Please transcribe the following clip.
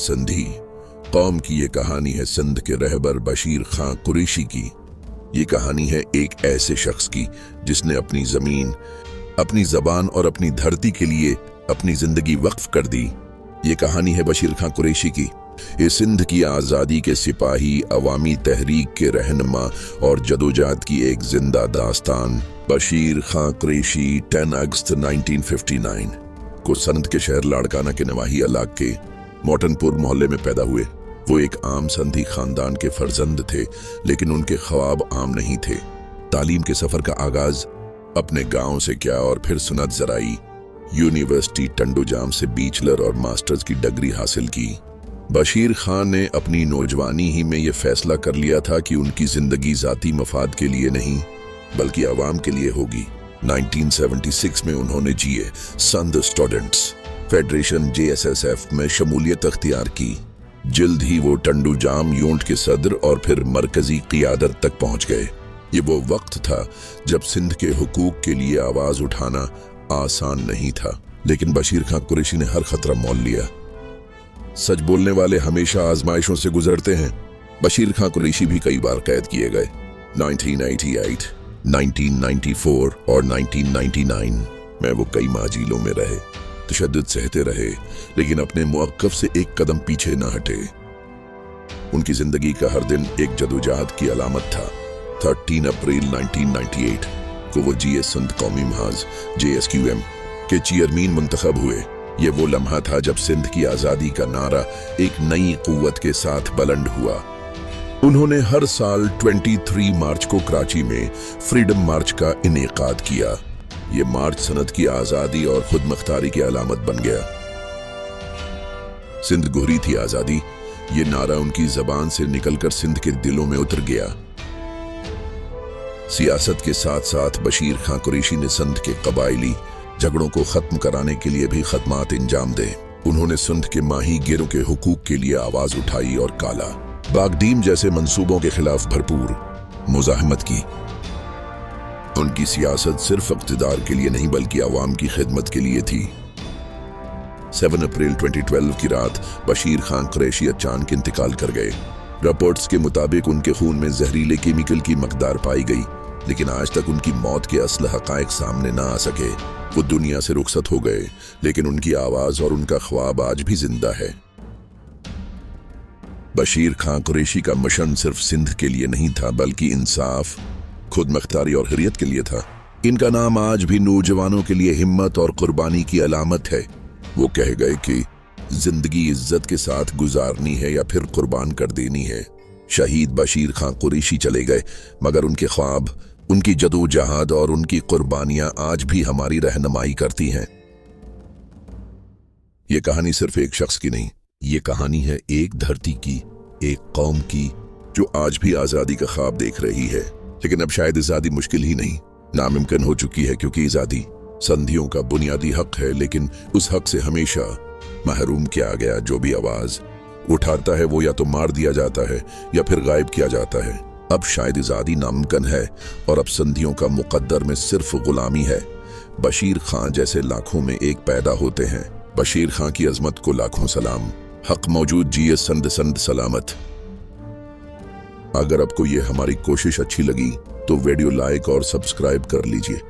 संधि कौम की ये कहानी है सिंध के रहबर बशीर खां कुरैशी की। ये कहानी है एक ऐसे शख्स की जिसने अपनी जमीन, अपनी जबान और अपनी धरती के लिए अपनी जिंदगी वक्फ कर दी। ये कहानी है बशीर खां कुरैशी की। ये सिंध की आज़ादी के सिपाही, अवामी तहरीक के रहनुमा और जदोजहद की एक जिंदा दास्तान। बशीर खां कुरैशी 10 अगस्त 1959 को सिंध के शहर लाड़काना के नवाही इलाके के मोटनपुर मोहल्ले में पैदा हुए। वो एक आम संधी खानदान के फर्जंद थे, लेकिन उनके ख्वाब आम नहीं थे। तालीम के सफर का आगाज अपने गांव से किया और फिर सुनत जराई यूनिवर्सिटी टंडोजाम से बैचलर और मास्टर्स की डिग्री हासिल की। बशीर खान ने अपनी नौजवानी ही में यह फैसला कर लिया था कि उनकी जिंदगी जाती मफाद के लिए नहीं बल्कि आवाम के लिए होगी। 1976 में उन्होंने जीए संध स्टूडेंट्स फेडरेशन JSSF में शमूलियत अख्तियार की। जल्द ही वो टंडोजाम यूनिट के सदर और फिर मरकजी क़ियादत तक पहुंच गए। ये वो वक्त था जब सिंध के हुकूक के लिए आवाज उठाना आसान नहीं था, लेकिन बशीर खां कुरैशी ने हर खतरा मोल लिया। सच बोलने वाले हमेशा आजमाइशों से गुजरते हैं। बशीर खां कुरैशी भी कई बार कैद किए गए। 1988, 1994 और 1999 में वो कई माह जेलों में रहे, तशद्दुद सहते रहे, लेकिन अपने मौक़िफ़ से एक कदम पीछे न हटे। उनकी जिंदगी का हर दिन एक जदोजहद की अलामत था। 13 अप्रैल 1998 को वो GS सिंध कौमी महाज JSQM के चेयरमैन मुंतखब हुए। ये वो लम्हा था जब सिंध की आज़ादी का नारा एक नई क़ुव्वत के साथ बुलंद हुआ। उन्होंने हर साल 23 मार्च को कराची में फ्रीडम मार्च का इनेकाद किया। ये मार्च सनत की आज़ादी और खुद मुख्तारी की अलामत बन गया। सिंध गुहरी थी आज़ादी, ये नारा उनकी ज़बान से निकलकर सिंध के दिलों में उतर गया। सियासत के साथ साथ बशीर खां कुरैशी ने सिंध के कबायली झगड़ों को खत्म कराने के लिए भी खदमात इंजाम दे। उन्होंने सिंध के माही गिरों के हुकूक के लिए आवाज उठाई और काला बागडीम जैसे मंसूबों के खिलाफ भरपूर मुजाहमत की। उनकी सियासत सिर्फ इक़्तिदार के लिए नहीं बल्कि आवाम की खिदमत के लिए थी। 7 अप्रैल 2012 की रात बशीर खां कुरैशी अचानक इंतकाल कर गए। रिपोर्ट्स के मुताबिक उनके खून में जहरीले केमिकल की मकदार पाई गई, लेकिन आज तक उनकी मौत के असल हक़ाइक़ सामने ना आ सके। वो दुनिया से रुखसत हो गए, लेकिन उनकी आवाज और उनका ख्वाब आज भी जिंदा है। बशीर खां कुरैशी का मिशन सिर्फ सिंध के लिए नहीं था बल्कि इंसाफ, खुद मुख्तारी और हुर्रियत के लिए था। इनका नाम आज भी नौजवानों के लिए हिम्मत और कुर्बानी की अलामत है। वो कह गए कि जिंदगी इज्जत के साथ गुजारनी है या फिर कुर्बान कर देनी है। शहीद बशीर खां कुरैशी चले गए, मगर उनके ख्वाब, उनकी जदोजहद और उनकी कुर्बानियां आज भी हमारी रहनुमाई करती हैं। ये कहानी सिर्फ एक शख्स की नहीं, ये कहानी है एक धरती की, एक कौम की जो आज भी आज़ादी का ख्वाब देख रही है। लेकिन अब शायद आज़ादी मुश्किल ही नहीं, नामुमकिन हो चुकी है, क्योंकि आज़ादी संधियों का बुनियादी हक है, लेकिन उस हक से हमेशा महरूम किया गया। जो भी आवाज उठाता है वो या तो मार दिया जाता है या फिर गायब किया जाता है। अब शायद आज़ादी नामुमकिन है और अब संधियों का मुकद्दर में सिर्फ गुलामी है। बशीर खां जैसे लाखों में एक पैदा होते हैं। बशीर खां की अजमत को लाखों सलाम। हक मौजूद GS सिंध सलामत। अगर आपको ये हमारी कोशिश अच्छी लगी तो वीडियो लाइक और सब्सक्राइब कर लीजिए।